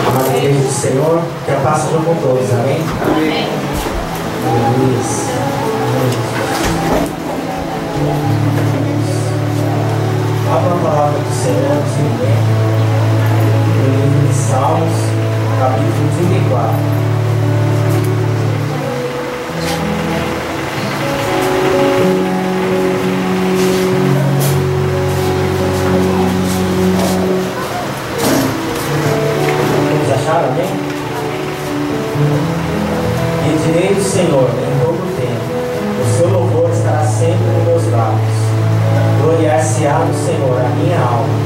Amada igreja do Senhor, que a paz seja com todos, amém? Amém. Abra a palavra do Senhor, no livro de Salmos, capítulo 34. Amém? E direi do Senhor em todo o tempo, o seu louvor estará sempre nos meus lábios. Gloriar-se-á no Senhor a minha alma,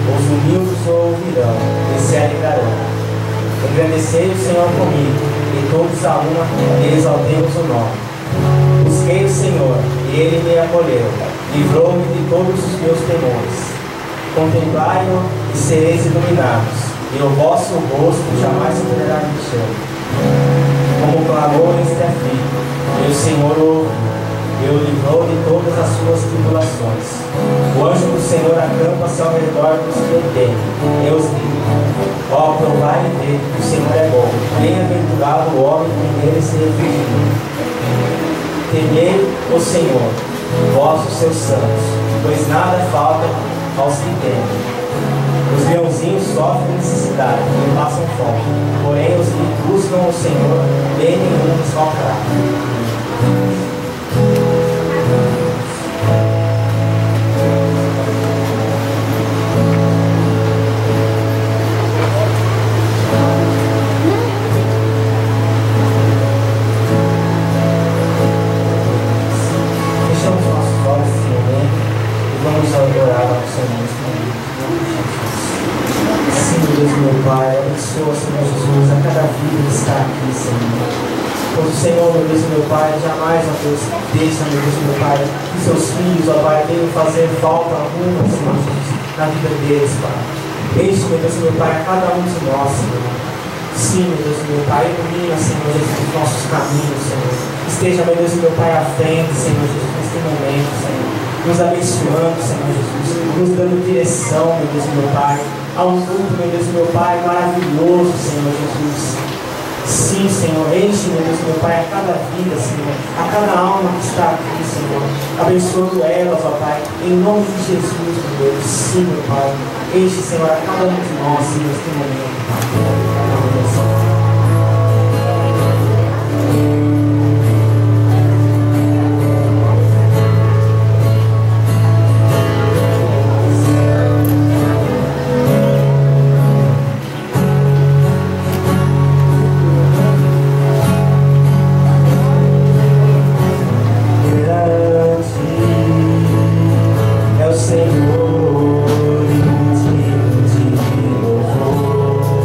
os humildes o ouvirão e se alegrarão. Engrandecei o Senhor comigo, e todos a uma exaltemos o nome. Busquei o Senhor, e ele me acolheu, livrou-me de todos os meus temores. Contemplai-o e sereis iluminados, e o vosso rosto jamais se poderá mexer. Como clamou este aflito, e o Senhor ouve, e o livrou de todas as suas tribulações. O anjo do Senhor acampa-se ao redor dos que o temem, e os livra. Ó, provai e vede que o Senhor é bom, bem-aventurado o homem que nele se refugia. Temei o Senhor, vós os seus santos, pois nada falta aos que temem. Os leãozinhos sofrem necessidade e passam fome, porém os que buscam o Senhor, bem nenhum lhes faltará. Fechamos nossos olhos nesse momento e vamos adorar ao Senhor. Sim, Deus meu Pai, abençoa, Senhor Jesus, a cada vida que está aqui, Senhor. Pois o Senhor, meu Deus meu Pai, jamais, ó Deus, deixa, meu Deus meu Pai, que seus filhos, ó Pai, venham fazer falta alguma, Senhor Jesus, na vida deles, Pai. Enche, meu Deus meu Pai, a cada um de nós, Senhor. Sim, meu Deus meu Pai, ilumina, Senhor Jesus, os nossos caminhos, Senhor. Esteja, meu Deus meu Pai, à frente, Senhor Jesus, neste momento, Senhor. Nos abençoando, Senhor Jesus, nos dando direção, meu Deus meu Pai, a um culto, meu Deus meu Pai, maravilhoso, Senhor Jesus. Sim, Senhor, enche, meu Deus meu Pai, a cada vida, Senhor, a cada alma que está aqui, Senhor, abençoando elas, ó Pai, em nome de Jesus, meu Deus. Sim, meu Pai, enche, Senhor, a cada um de nós, Senhor, neste momento, Pai. Senhor, digno de louvor.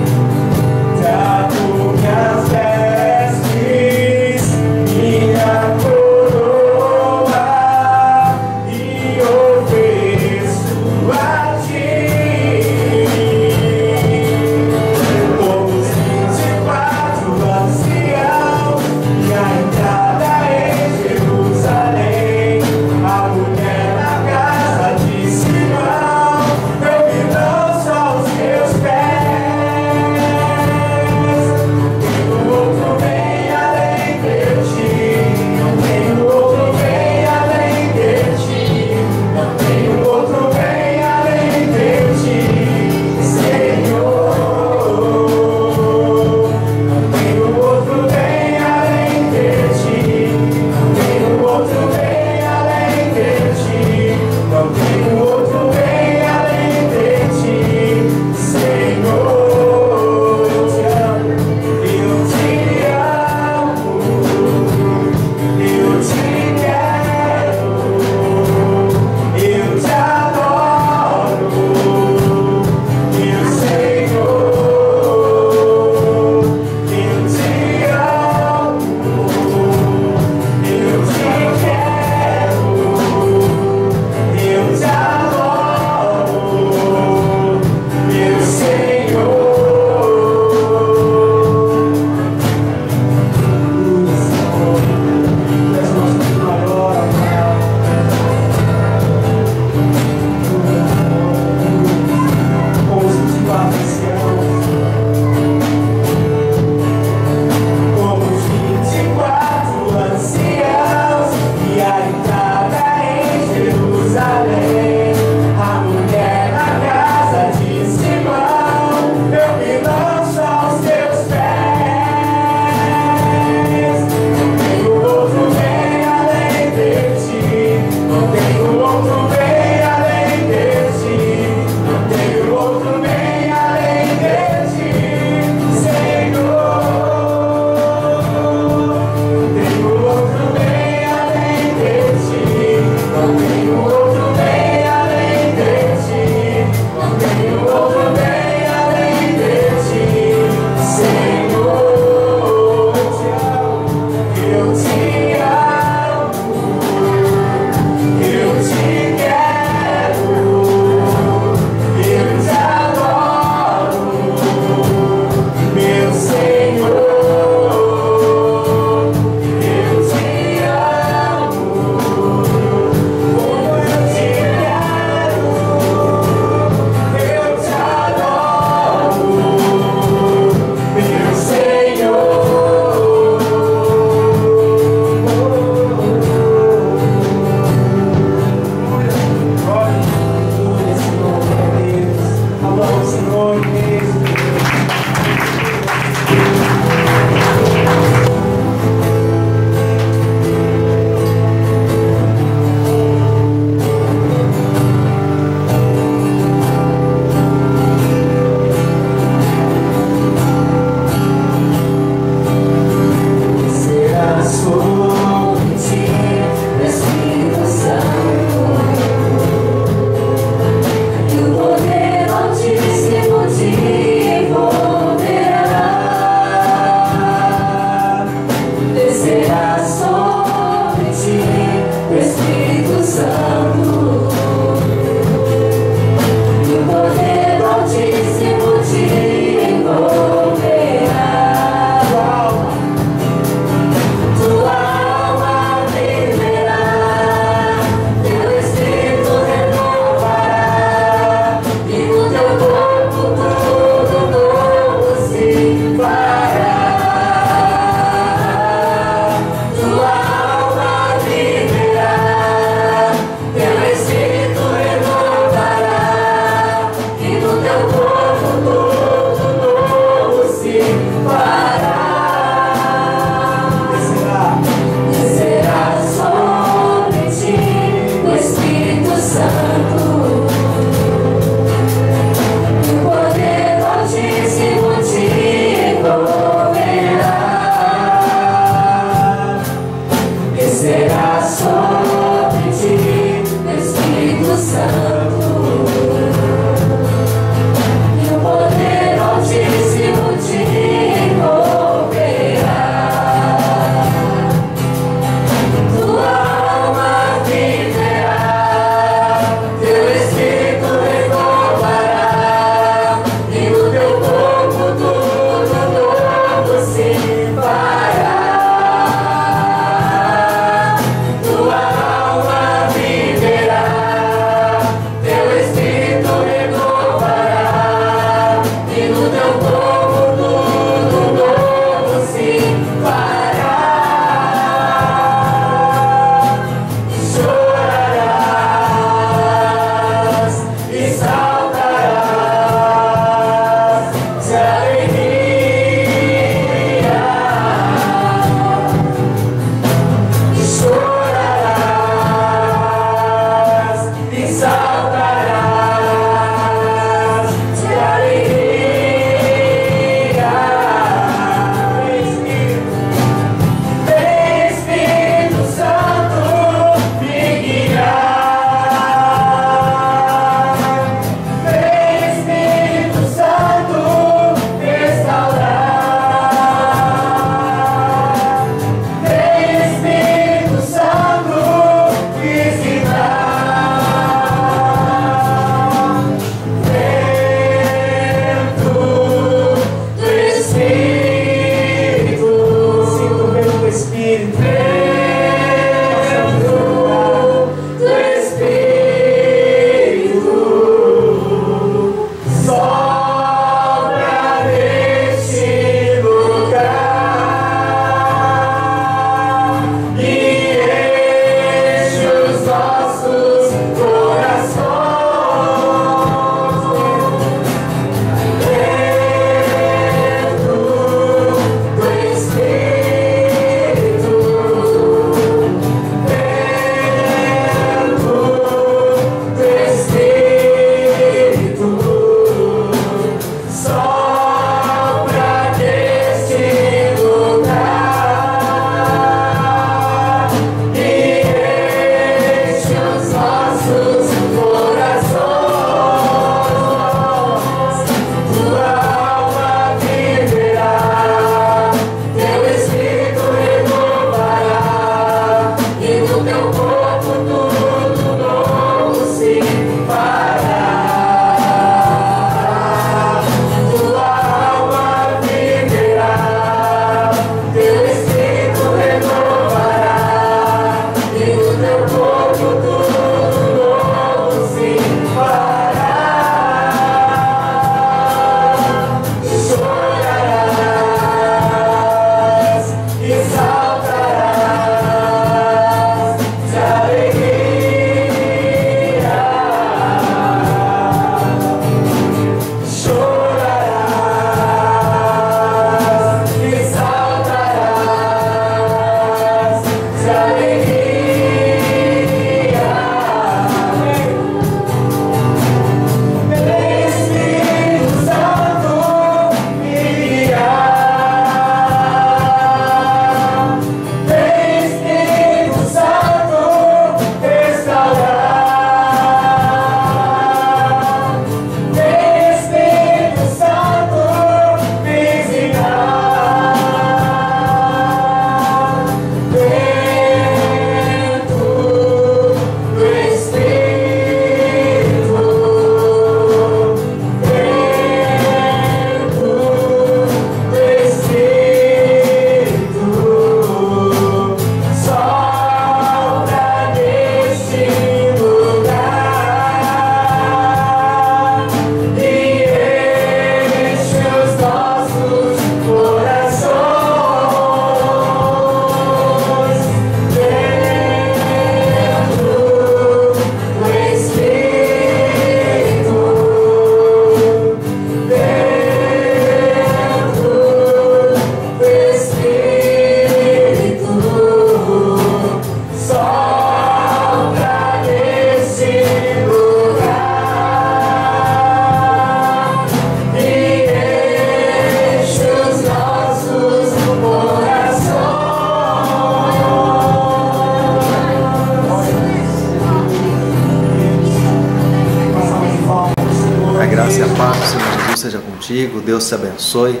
graça e a paz do Senhor Jesus seja contigo, Deus te abençoe.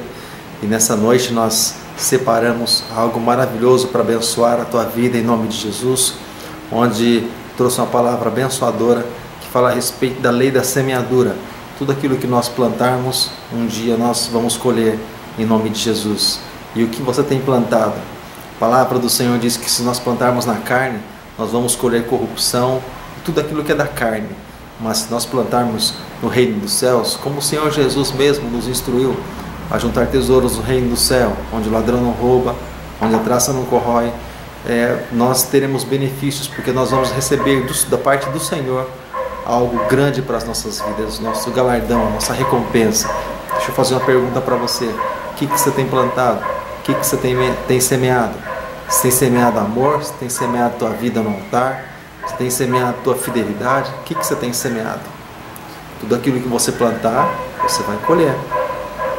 E nessa noite nós separamos algo maravilhoso para abençoar a tua vida em nome de Jesus, onde trouxe uma palavra abençoadora que fala a respeito da lei da semeadura. Tudo aquilo que nós plantarmos, um dia nós vamos colher em nome de Jesus. E o que você tem plantado? A palavra do Senhor diz que se nós plantarmos na carne, nós vamos colher corrupção, tudo aquilo que é da carne. Mas se nós plantarmos no reino dos céus, como o Senhor Jesus mesmo nos instruiu a juntar tesouros no reino do céu, onde o ladrão não rouba, onde a traça não corrói, nós teremos benefícios, porque nós vamos receber da parte do Senhor algo grande para as nossas vidas, nosso galardão, nossa recompensa. Deixa eu fazer uma pergunta para você. O que você tem plantado? O que você tem semeado? Você tem semeado amor? Você tem semeado tua vida no altar? Você tem semeado tua fidelidade? O que você tem semeado? Tudo aquilo que você plantar, você vai colher.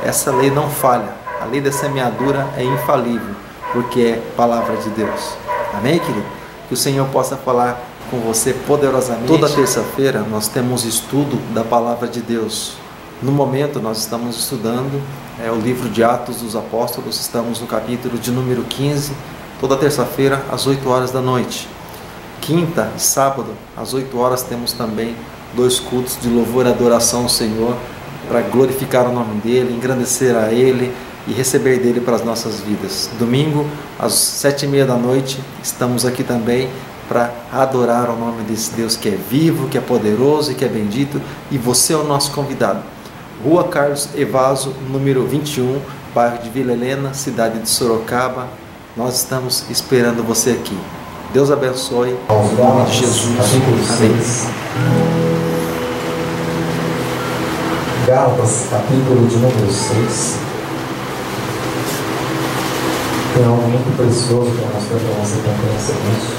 Essa lei não falha. A lei da semeadura é infalível, porque é palavra de Deus. Amém, querido? Que o Senhor possa falar com você poderosamente. Toda terça-feira nós temos estudo da palavra de Deus. No momento nós estamos estudando o livro de Atos dos Apóstolos, estamos no capítulo de número 15, toda terça-feira às 8 horas da noite. Quinta e sábado às 8 horas temos também 2 cultos de louvor e adoração ao Senhor, para glorificar o nome dEle, engrandecer a Ele e receber dEle para as nossas vidas. Domingo às 7h30 da noite estamos aqui também para adorar o nome desse Deus que é vivo, que é poderoso e que é bendito, e você é o nosso convidado. Rua Carlos Evaso, número 21, bairro de Vila Helena, cidade de Sorocaba. Nós estamos esperando você aqui. Deus abençoe, em nome de Jesus. Amém. Gálatas, capítulo de número 6. Tem algo muito precioso para mostrar para você também essa noite.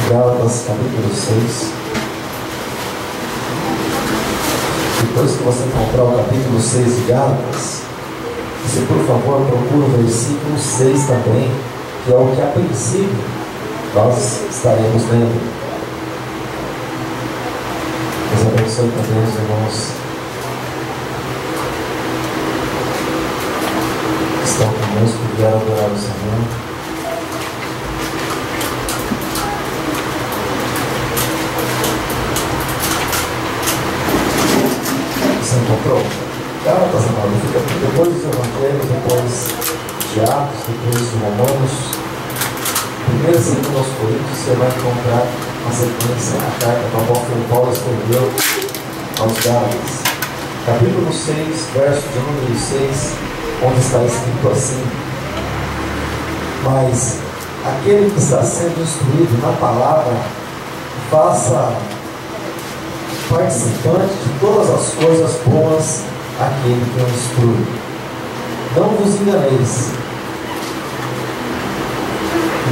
Gálatas capítulo 6. Depois que você comprar o capítulo 6 de Gálatas, você por favor procura o versículo 6 também, que é o que a princípio nós estaremos lendo. Deus abençoe também os irmãos que estão conosco, que vieram adorar o Senhor. Você encontrou? Gálatas, amado, fica depois dos Evangelhos, depois de Atos, depois de Romanos, 1º e 2º aos Coríntios, você vai encontrar uma sequência, a carta que o apóstolo Paulo escreveu aos Gálatas. Capítulo 6, verso de número 6, onde está escrito assim: mas aquele que está sendo instruído na palavra, faça participante de todas as coisas boas aquele que o instrui. Não vos enganeis.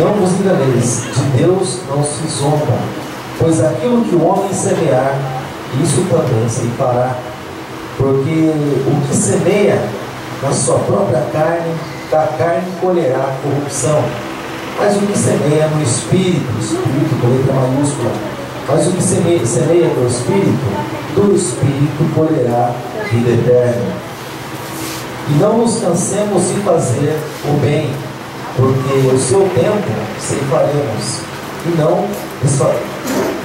Não vos enganeis, de Deus não se zomba, pois aquilo que o homem semear, isso também se fará. Porque o que semeia na sua própria carne, da carne colherá corrupção. Mas o que semeia no Espírito, Espírito com letra maiúscula, mas o que semeia no Espírito, do Espírito colherá vida eterna. E não nos cansemos de fazer o bem, porque o seu tempo ceifaremos,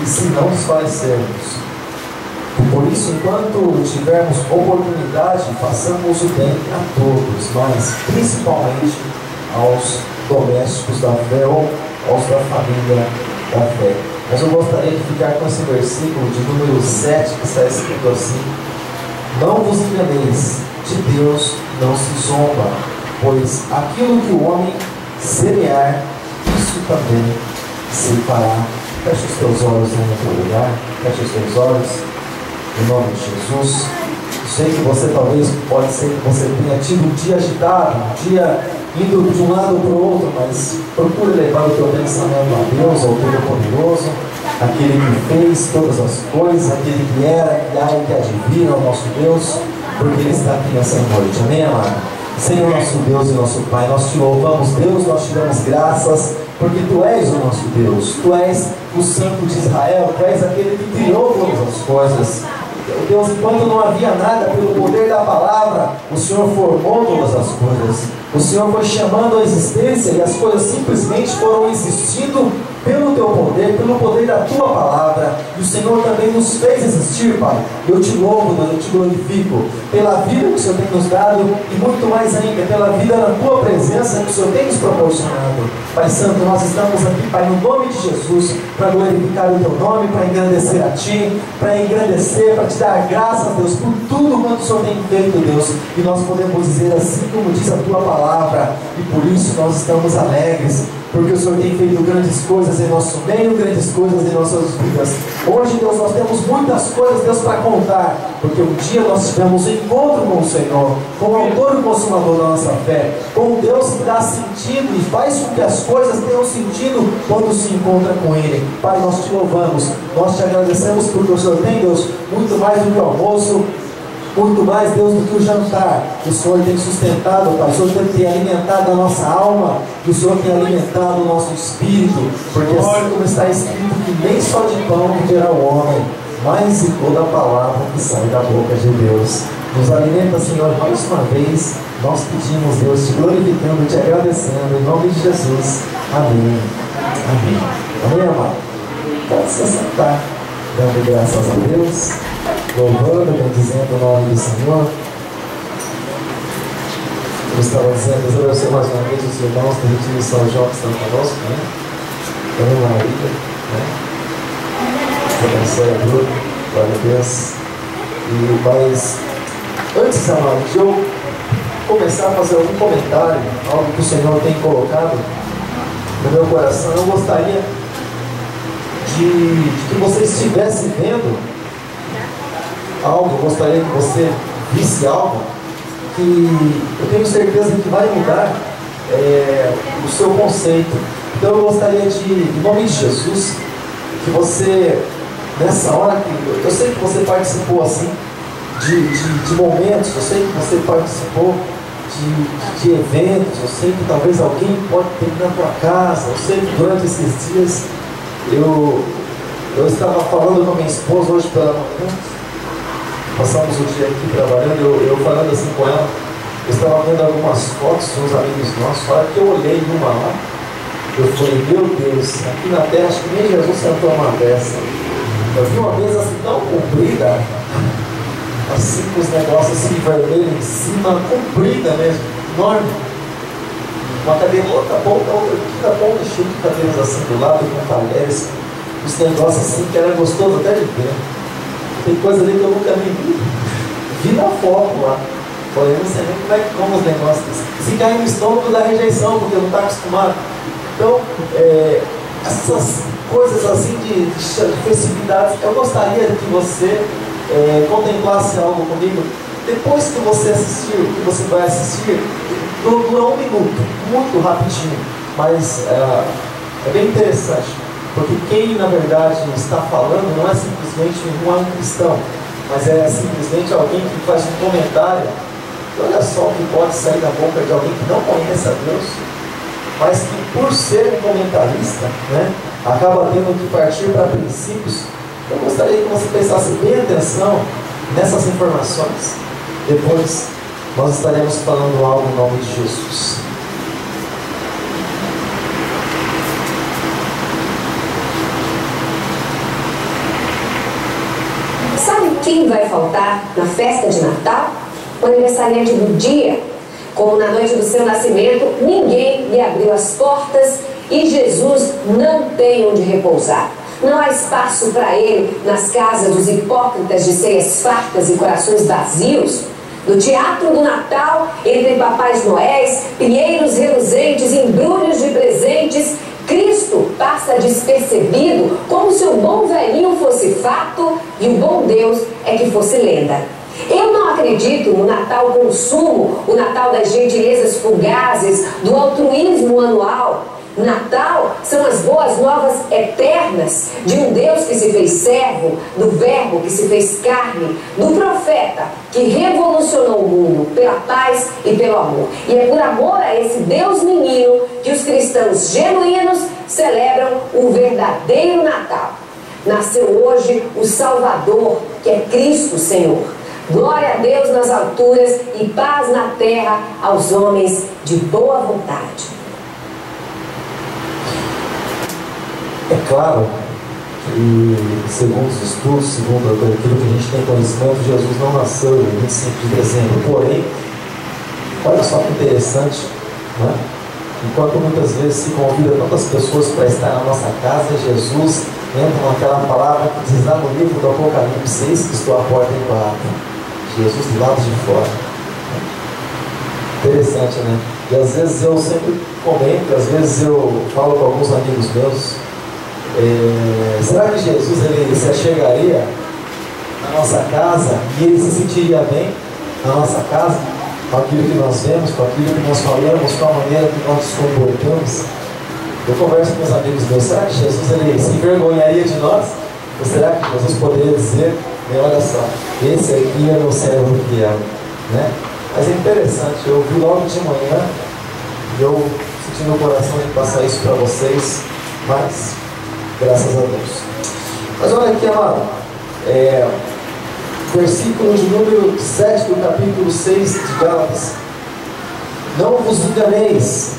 e se não desfalecermos. E por isso, enquanto tivermos oportunidade, façamos o bem a todos, mas principalmente aos domésticos da fé ou aos da família da fé. Mas eu gostaria de ficar com esse versículo de número 7, que está escrito assim: não vos enganeis, de Deus não se zomba, pois aquilo que o homem semear, isso também se fará. Feche os teus olhos em outro lugar, feche os teus olhos, em nome de Jesus. Sei que você talvez, pode ser que você tenha tido um dia agitado, um dia indo de um lado para o outro, mas procure levar o teu pensamento a Deus, ao Todo-Poderoso, aquele que fez todas as coisas, aquele que era, que há e que advira ao nosso Deus, porque Ele está aqui nessa noite. Amém, amado? Senhor nosso Deus e nosso Pai, nós te louvamos, Deus, nós te damos graças porque Tu és o nosso Deus, Tu és o Santo de Israel, Tu és aquele que criou todas as coisas. Deus, enquanto não havia nada, pelo poder da palavra, o Senhor formou todas as coisas. O Senhor foi chamando a existência e as coisas simplesmente foram existindo pelo Teu poder, pelo poder da Tua palavra. E o Senhor também nos fez existir, Pai. Eu Te louvo, Deus, eu Te glorifico pela vida que o Senhor tem nos dado e muito mais ainda, pela vida na Tua presença que o Senhor tem nos proporcionado. Pai Santo, nós estamos aqui, Pai, no nome de Jesus, para glorificar o Teu nome, para engrandecer a Ti, para engrandecer, para Te dar graças, Deus, por tudo quanto o Senhor tem feito, Deus. E nós podemos dizer assim como diz a Tua palavra, e por isso nós estamos alegres, porque o Senhor tem feito grandes coisas em nosso meio, grandes coisas em nossas vidas. Hoje, Deus, nós temos muitas coisas, Deus, para contar, porque um dia nós tivemos um encontro com o Senhor, com o autor e consumador da nossa fé, com o Deus que dá sentido e faz com que as coisas tenham sentido quando se encontra com Ele. Pai, nós Te louvamos, nós Te agradecemos porque o Senhor tem, Deus, muito mais do que o almoço, muito mais, Deus, do que o jantar. O Senhor tem sustentado, Pai, o Senhor tem alimentado a nossa alma, e o Senhor tem alimentado o nosso espírito, porque assim como está escrito que nem só de pão viverá o homem, mas de toda a palavra que sai da boca de Deus. Nos alimenta, Senhor, mais uma vez. Nós pedimos, Deus, Te glorificando, Te agradecendo, em nome de Jesus. Amém. Amém. Amém, amado? Pode se sentar, dando graças a Deus, louvando, bendizendo o nome do Senhor. Eu estava dizendo, Deus abençoe mais uma vez os irmãos do Retiro de São João que estão conosco, né? Também Maria, né? Deus abençoe a Deus, glória a Deus. Mas, antes, amado, de eu começar a fazer algum comentário, algo que o Senhor tem colocado no meu coração, eu gostaria de que você estivesse vendo algo, eu gostaria que você visse algo que eu tenho certeza que vai mudar o seu conceito. Então eu gostaria em nome de Jesus, que você, nessa hora, eu sei que você participou assim, de momentos, eu sei que você participou de eventos, eu sei que talvez alguém pode ter ido na tua casa, eu sei que durante esses dias eu estava falando com a minha esposa hoje pela manhã, passamos o dia aqui trabalhando, eu falando assim com ela, eu estava vendo algumas fotos de uns amigos nossos, fora que eu olhei numa lá, eu falei, meu Deus, aqui na terra acho que nem Jesus sentou uma dessa. Eu vi uma mesa assim tão comprida, assim com os negócios assim vermelhos em cima, comprida mesmo, enorme. Uma cadeira, outra ponta, cheia de cadeiras assim do lado, com talheres, os negócios assim que era gostoso até de ver. Tem coisa ali que eu nunca vi. Vi na foto lá. Falei, não sei nem como é que come os negócios. Se cair no estômago da rejeição, porque não está acostumado. Então, essas coisas assim de festividades, eu gostaria que você contemplasse algo comigo. Depois que você assistir, que você vai assistir, dura 1 minuto, muito rapidinho, mas é bem interessante, porque quem na verdade está falando não é simplesmente um cristão, mas é simplesmente alguém que faz um comentário. Olha só o que pode sair da boca de alguém que não conhece a Deus, mas que por ser um comentarista, né, acaba tendo que partir para princípios. Eu gostaria que você prestasse bem atenção nessas informações. Depois nós estaremos falando algo em nome de Jesus. Sabe quem vai faltar na festa de Natal? O aniversariante do dia. Como na noite do seu nascimento, ninguém lhe abriu as portas e Jesus não tem onde repousar. Não há espaço para ele nas casas dos hipócritas de ceias fartas e corações vazios. No teatro do Natal, entre papais noéis, pinheiros reluzentes, embrulhos de presentes, Cristo passa despercebido, como se o bom velhinho fosse fato e o bom Deus é que fosse lenda. Eu não acredito no Natal consumo, o Natal das gentilezas fugazes, do altruísmo anual. Natal são as boas novas eternas de um Deus que se fez servo, do Verbo que se fez carne, do profeta que revolucionou o mundo pela paz e pelo amor. E é por amor a esse Deus menino que os cristãos genuínos celebram o verdadeiro Natal. Nasceu hoje o Salvador, que é Cristo Senhor. Glória a Deus nas alturas e paz na terra aos homens de boa vontade. É claro que, segundo os estudos, segundo aquilo que a gente tem conhecimento, Jesus não nasceu em 25 de dezembro. Porém, olha só que interessante, né? Enquanto muitas vezes se convida tantas pessoas para estar na nossa casa, Jesus entra naquela palavra que diz lá no livro do Apocalipse: eis que estou à porta e bato. Jesus do lado de fora. Interessante, né? E às vezes eu sempre comento, às vezes eu falo com alguns amigos meus, será que Jesus ele se achegaria na nossa casa e ele se sentiria bem na nossa casa, com aquilo que nós vemos, com aquilo que nós falamos, com a maneira que nós nos comportamos? Eu converso com os amigos meus, será que Jesus ele se envergonharia de nós? Ou será que Jesus poderia dizer, olha só, esse aqui é meu servo fiel, né? Mas é interessante, eu vi logo de manhã, eu senti no coração de passar isso para vocês, mas graças a Deus. Mas olha aqui, amado, versículo de número 7 do capítulo 6 de Gálatas: não vos enganeis,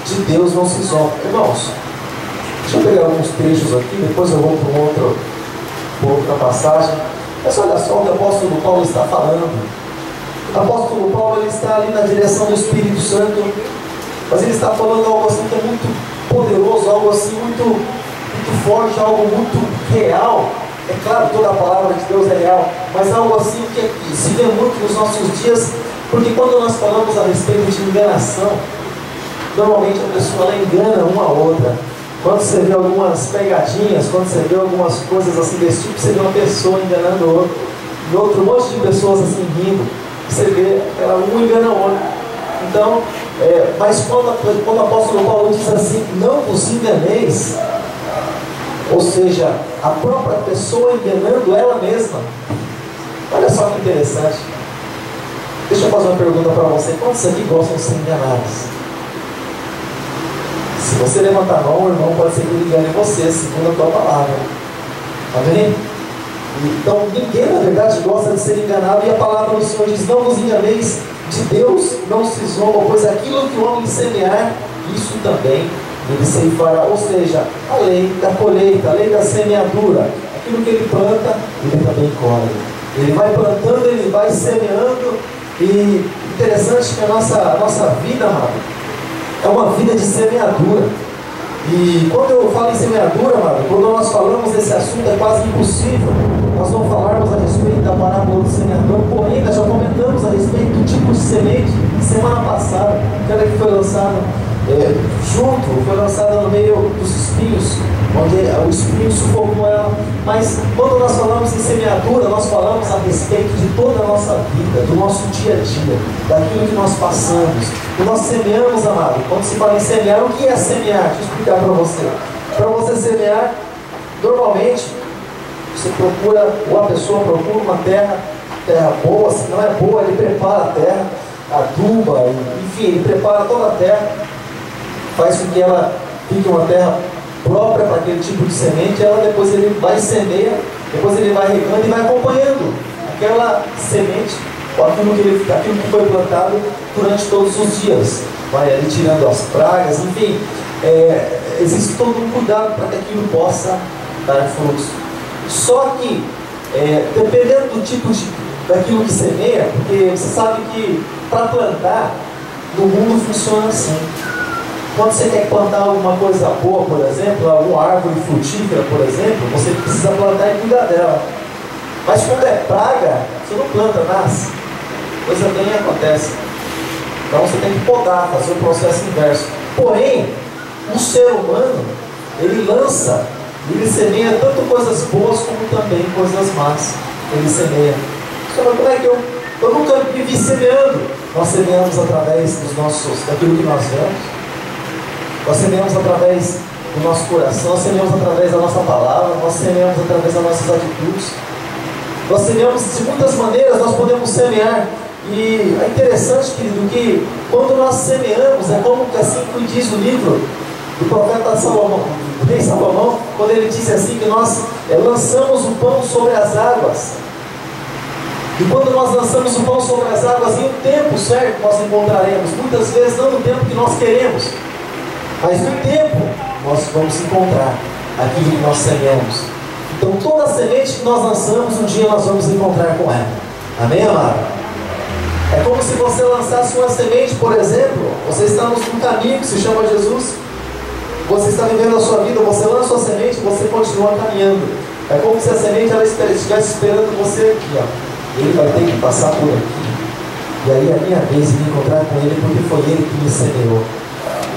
de Deus não se zomba. Irmãos, deixa eu pegar alguns trechos aqui, depois eu vou para outra passagem. Mas olha só o que o apóstolo Paulo está falando. O apóstolo Paulo ele está ali na direção do Espírito Santo, mas ele está falando algo assim que é muito poderoso, algo assim muito forte, algo muito real. É claro, toda a palavra de Deus é real, mas algo assim que se vê muito nos nossos dias, porque quando nós falamos a respeito de enganação, normalmente a pessoa ela engana uma a outra. Quando você vê algumas pegadinhas, quando você vê algumas coisas assim desse tipo, você vê uma pessoa enganando o outro, e outro monte de pessoas assim rindo, você vê ela um engana o outro. Então, mas quando o apóstolo Paulo diz assim, não vos enganeis, ou seja, a própria pessoa enganando ela mesma. Olha só que interessante. Deixa eu fazer uma pergunta para você: quantos aqui gostam de ser enganados? Se você levantar a mão, o irmão pode ser que ele engane você, segundo a tua palavra. Amém? Então, ninguém na verdade gosta de ser enganado, e a palavra do Senhor diz: não vos enganeis, de Deus não se zomba, pois aquilo que o homem semear, isso também ele ceifará. Ou seja, a lei da colheita, a lei da semeadura, aquilo que ele planta, ele também colhe. Ele vai plantando, ele vai semeando. E interessante que a nossa vida, amado, é uma vida de semeadura. E quando eu falo em semeadura, amado, quando nós falamos desse assunto, é quase impossível nós não falarmos a respeito da parábola do semeador. Porém, nós já comentamos a respeito do tipo de semente semana passada, aquela que foi lançada foi lançada no meio dos espinhos, onde o espinho sufocou ela. Mas quando nós falamos em semeadura, nós falamos a respeito de toda a nossa vida, do nosso dia a dia, daquilo que nós passamos. E nós semeamos, amado. Quando se fala em semear, o que é semear? Deixa eu explicar para você. Para você semear, normalmente você procura, ou a pessoa procura uma terra boa. Se não é boa, ele prepara a terra, aduba, enfim, ele prepara toda a terra, faz com que ela fique uma terra própria para aquele tipo de semente. Ela depois ele vai semeia, depois ele vai regando e vai acompanhando aquela semente, ou aquilo que foi plantado durante todos os dias. Vai ali tirando as pragas, enfim, existe todo um cuidado para que aquilo possa dar frutos. Só que, dependendo do tipo daquilo que semeia, porque você sabe que para plantar, no mundo funciona assim. Quando você quer plantar alguma coisa boa, por exemplo, alguma árvore frutífera, por exemplo, você precisa plantar e cuidar dela. Mas quando é praga, você não planta, nasce. Coisa bem acontece. Então você tem que podar, fazer o processo inverso. Porém, o ser humano, ele lança, ele semeia tanto coisas boas como também coisas más. Ele semeia. Você fala, como é que eu nunca me vi semeando? Nós semeamos através daquilo que nós vemos. Nós semeamos através do nosso coração, nós semeamos através da nossa palavra, nós semeamos através das nossas atitudes. Nós semeamos de muitas maneiras, nós podemos semear. E é interessante, querido, que quando nós semeamos, é como que assim que diz o livro do profeta Salomão, do rei Salomão, quando ele disse assim que nós lançamos o pão sobre as águas. E quando nós lançamos o pão sobre as águas, em um tempo certo nós encontraremos, muitas vezes não no tempo que nós queremos, mas no tempo nós vamos encontrar aquilo que nós semeamos. Então toda semente que nós lançamos, um dia nós vamos encontrar com ela. Amém, amado? É como se você lançasse uma semente, por exemplo, você está num caminho que se chama Jesus, você está vivendo a sua vida, você lança a sua semente e você continua caminhando. É como se a semente ela estivesse esperando você aqui, ó. Ele vai ter que passar por aqui, e aí é a minha vez de me encontrar com ele, porque foi ele que me semeou.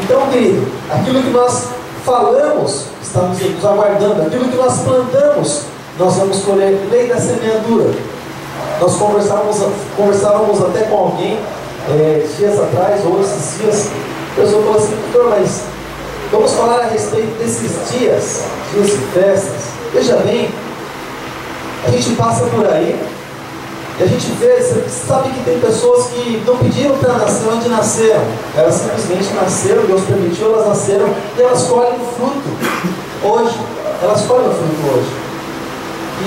Então, querido, aquilo que nós falamos está nos aguardando, aquilo que nós plantamos nós vamos colher. Lei da semeadura. Nós conversávamos até com alguém dias atrás, ou esses dias, a pessoa falou assim: doutor, mas vamos falar a respeito desses dias de festas. Veja bem, a gente passa por aí e a gente vê, você sabe que tem pessoas que não pediram para nascer onde nasceram, elas simplesmente nasceram, Deus permitiu, elas nasceram e elas colhem o fruto hoje, elas colhem o fruto hoje.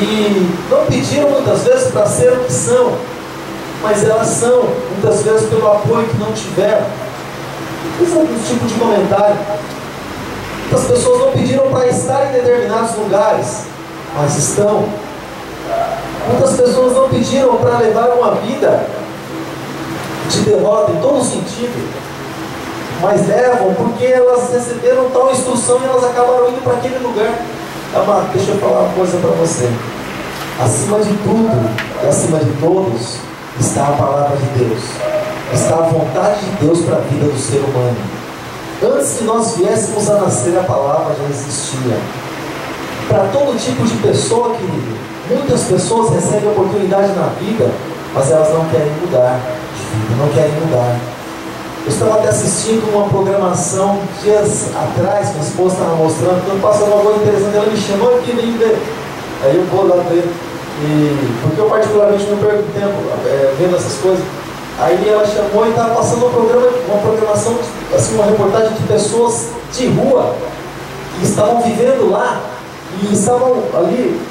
E não pediram muitas vezes para ser o que são, mas elas são, muitas vezes pelo apoio que não tiveram. Esse é um tipo de comentário. Muitas pessoas não pediram para estar em determinados lugares, mas estão. Muitas pessoas não pediram para levar uma vida de derrota em todo sentido, mas levam porque elas receberam tal instrução e elas acabaram indo para aquele lugar. Amado, deixa eu falar uma coisa para você. Acima de tudo e acima de todos está a palavra de Deus, está a vontade de Deus para a vida do ser humano. Antes que nós viéssemos a nascer, a palavra já existia. Para todo tipo de pessoa, querido, muitas pessoas recebem oportunidade na vida, mas elas não querem mudar de vida, não querem mudar. Eu estava até assistindo uma programação dias atrás, minha esposa estava mostrando, quando passou uma coisa interessante, ela me chamou aqui, vem ver. Aí eu vou lá ver, porque eu particularmente não perco tempo vendo essas coisas. Aí ela chamou e estava passando uma programação, assim, uma reportagem de pessoas de rua, que estavam vivendo lá, e estavam ali,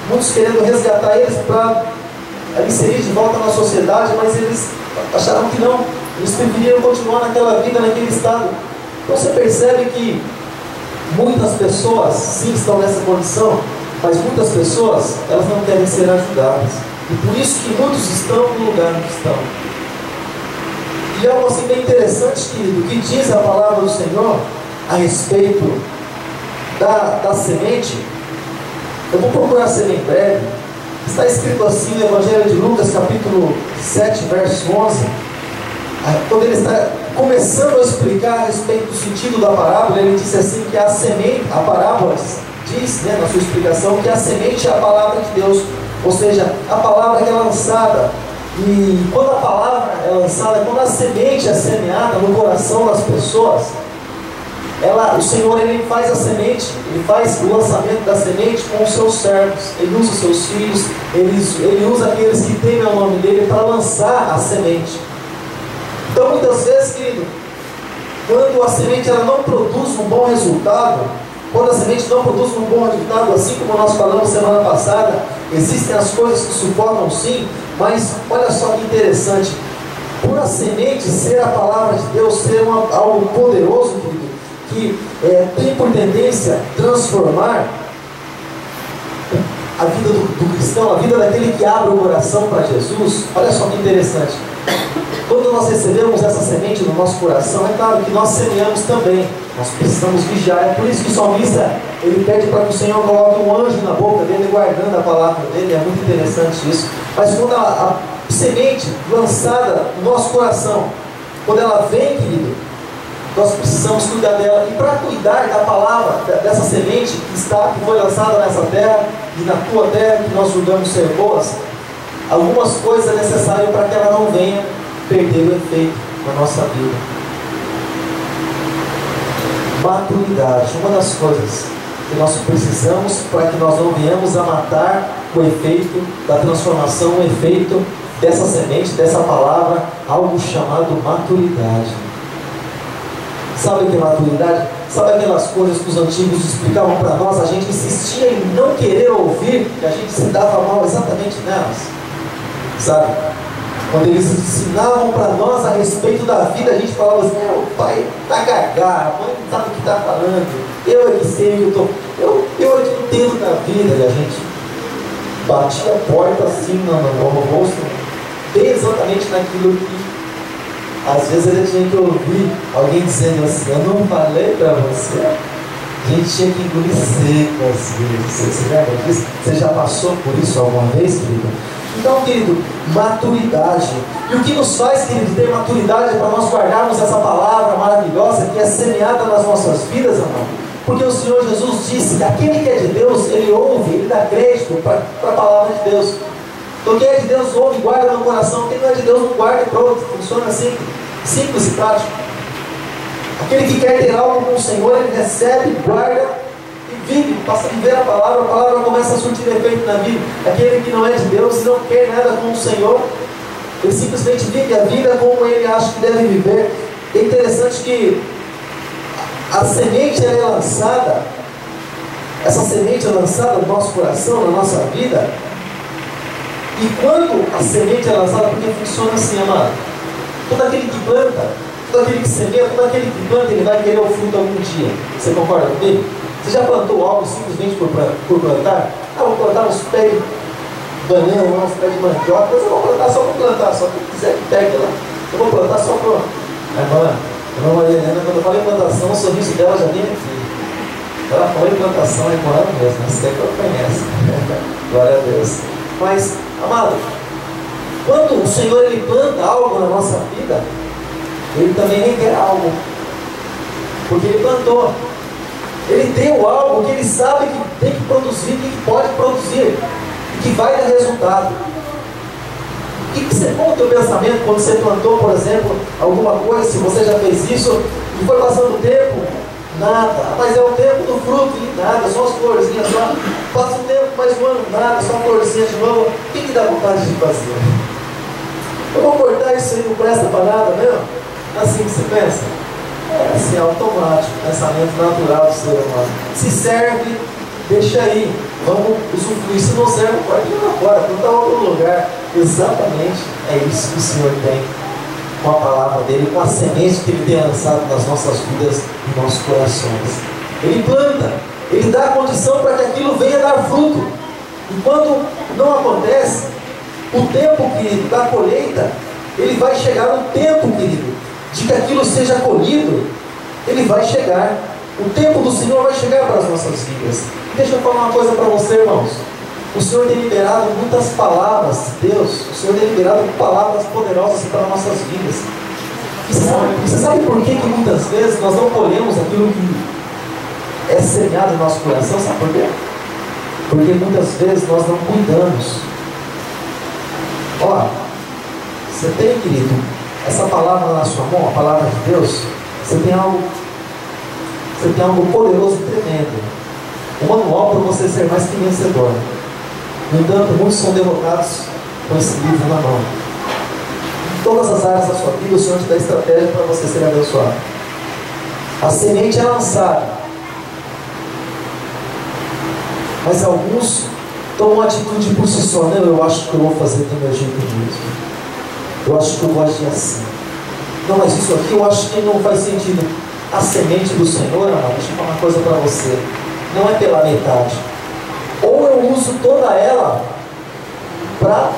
muitos querendo resgatar eles para inserir de volta na sociedade, mas eles acharam que não. Eles preferiram continuar naquela vida, naquele estado. Então você percebe que muitas pessoas sim estão nessa condição, mas muitas pessoas, elas não querem ser ajudadas. E por isso que muitos estão no lugar onde estão. E algo assim bem interessante, querido, que diz a palavra do Senhor a respeito da semente. Eu vou procurar ser bem breve. Está escrito assim no Evangelho de Lucas, capítulo 7, verso 11. Quando ele está começando a explicar a respeito do sentido da parábola, ele disse assim que a semente, a parábola diz, na sua explicação, que a semente é a palavra de Deus, ou seja, a palavra que é lançada. E quando a palavra é lançada, quando a semente é semeada no coração das pessoas, o Senhor ele faz a semente, ele faz o lançamento da semente com os seus servos, ele usa os seus filhos, ele usa aqueles que temem o nome dele para lançar a semente. Então muitas vezes, querido, quando a semente ela não produz um bom resultado, quando a semente não produz um bom resultado, assim como nós falamos semana passada, existem as coisas que sufocam sim, mas olha só que interessante, por a semente ser a palavra de Deus, ser algo poderoso, querido, que tem por tendência transformar a vida do cristão, a vida daquele que abre o coração para Jesus. Olha só que interessante. Quando nós recebemos essa semente no nosso coração, é claro que nós semeamos também. Nós precisamos vigiar. É por isso que o salmista, ele pede para que o Senhor coloque um anjo na boca dele, guardando a palavra dele. É muito interessante isso. Mas quando a semente lançada no nosso coração, quando ela vem, querido, nós precisamos cuidar dela. E para cuidar da palavra, dessa semente que foi lançada nessa terra, e na tua terra, que nós julgamos ser boas, algumas coisas é necessário para que ela não venha perder o efeito na nossa vida. maturidade. Uma das coisas que nós precisamos para que nós não venhamos a matar o efeito da transformação, o efeito dessa semente, dessa palavra, algo chamado maturidade. Sabe o que é maturidade? Sabe aquelas coisas que os antigos explicavam para nós? A gente insistia em não querer ouvir, e a gente se dava mal exatamente nelas. Sabe? Quando eles ensinavam para nós a respeito da vida, a gente falava assim: o pai está cagado, a mãe não sabe o que está falando, eu é que sei o que eu estou, eu é que entendo da vida. E a gente batia a porta assim no rosto, bem exatamente naquilo que às vezes ele tinha que ouvir alguém dizendo assim: eu não falei para você. A gente tinha que engolir seco às vezes. Você lembra disso? Você já passou por isso alguma vez, querido? Então, querido, maturidade. E o que nos faz, querido, ter maturidade para nós guardarmos essa palavra maravilhosa que é semeada nas nossas vidas, amado? Porque o Senhor Jesus disse que aquele que é de Deus, ele ouve, ele dá crédito para a palavra de Deus. Então quem é de Deus ouve e guarda no coração, quem não é de Deus não guarda e pronto. Funciona assim, simples e prático. Aquele que quer ter algo com o Senhor, ele recebe, guarda e vive, passa a viver a palavra começa a surtir efeito na vida. Aquele que não é de Deus e não quer nada com o Senhor, ele simplesmente vive a vida como ele acha que deve viver. É interessante que a semente ela é lançada, essa semente é lançada no nosso coração, na nossa vida. E quando a semente é lançada, porque funciona assim, amado, todo aquele que planta, todo aquele que semeia, todo aquele que planta, ele vai querer o fruto algum dia. Você concorda comigo? Você já plantou algo simplesmente por plantar? Ah, vou plantar uns pés de banana, uns pés de mandioca, mas eu vou plantar só para plantar, só quem quiser que pegue lá. Eu vou plantar só para... Irmã Maria Helena, quando eu falei plantação, o sorriso dela já vem aqui. Ela falou em plantação, é com ela mesmo, você é que eu conheço. Glória a Deus. Mas, amado, quando o Senhor ele planta algo na nossa vida, ele também requer algo, porque ele plantou, ele deu algo que ele sabe que tem que produzir, que pode produzir e que vai dar resultado. Qual o teu pensamento quando você plantou, por exemplo, alguma coisa? Se você já fez isso e foi passando o tempo, nada, mas é o tempo do fruto e nada, só as florzinhas lá. Passa o tempo, mais um ano, nada, só florzinhas de novo. O que dá vontade de fazer? Eu vou cortar isso aí, não presta para nada mesmo? Assim que você pensa? É assim, automático, pensamento natural do ser humano. Se serve, deixa aí, vamos usufruir. Se não serve, pode ir lá fora, plantar outro lugar. Exatamente, é isso que o Senhor tem com a palavra dele, com a semente que ele tem lançado nas nossas vidas e nossos corações. Ele planta, ele dá a condição para que aquilo venha dar fruto. E quando não acontece, o tempo da colheita, ele vai chegar no tempo, querido, de que aquilo seja colhido, ele vai chegar. O tempo do Senhor vai chegar para as nossas vidas. Deixa eu falar uma coisa para você, irmãos. O Senhor tem liberado muitas palavras de Deus. O Senhor tem liberado palavras poderosas para as nossas vidas. E você sabe por que muitas vezes nós não colhemos aquilo que é semeado no nosso coração? Sabe por quê? Porque muitas vezes nós não cuidamos. Ó, você tem, querido, essa palavra na sua mão, a palavra de Deus, você tem algo poderoso e tremendo. Um manual para você ser mais que vencedor. No entanto, muitos são derrotados com esse livro na mão. Em todas as áreas da sua vida, o Senhor te dá estratégia para você ser abençoado. A semente é lançada, mas alguns tomam atitude por si só. Não, eu acho que eu vou fazer do meu jeito mesmo. Eu acho que eu vou agir assim. Não, mas isso aqui eu acho que não faz sentido. A semente do Senhor, amado, deixa eu falar uma coisa para você. Não é pela metade. Ou eu uso toda ela para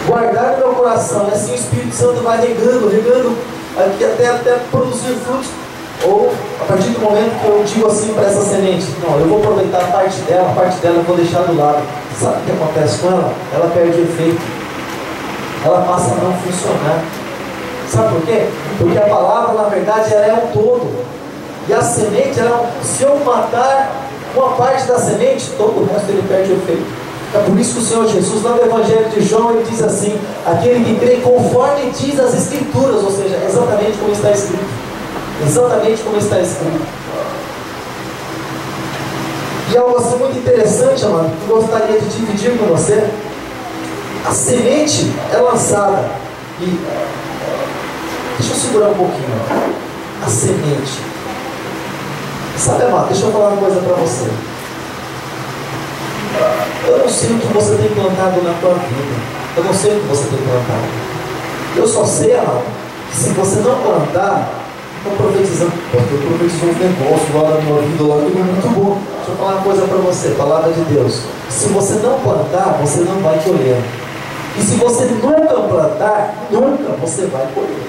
guardar no meu coração, e assim o Espírito Santo vai regando aqui até produzir frutos. Ou a partir do momento que eu digo assim para essa semente, não, eu vou aproveitar a parte dela eu vou deixar do lado. Sabe o que acontece com ela? Ela perde efeito, ela passa a não funcionar. Sabe por quê? Porque a palavra, na verdade, ela é um todo. E a semente, se eu matar uma parte da semente, todo o resto ele perde o efeito. É por isso que o Senhor Jesus, lá no Evangelho de João, ele diz assim: aquele que crê conforme diz as Escrituras, ou seja, exatamente como está escrito. exatamente como está escrito. E algo assim muito interessante, amado, que eu gostaria de dividir com você. A semente é lançada. E deixa eu segurar um pouquinho. A semente. Sabe, amado, deixa eu falar uma coisa para você. Eu não sei o que você tem plantado na tua vida. Eu não sei o que você tem plantado. Eu só sei, amado, que se você não plantar, estou profetizando, porque eu profetizo um negócio lá na minha vida, lá que é muito bom. Deixa eu falar uma coisa para você, palavra de Deus. Se você não plantar, você não vai colher. E se você nunca plantar, nunca você vai colher.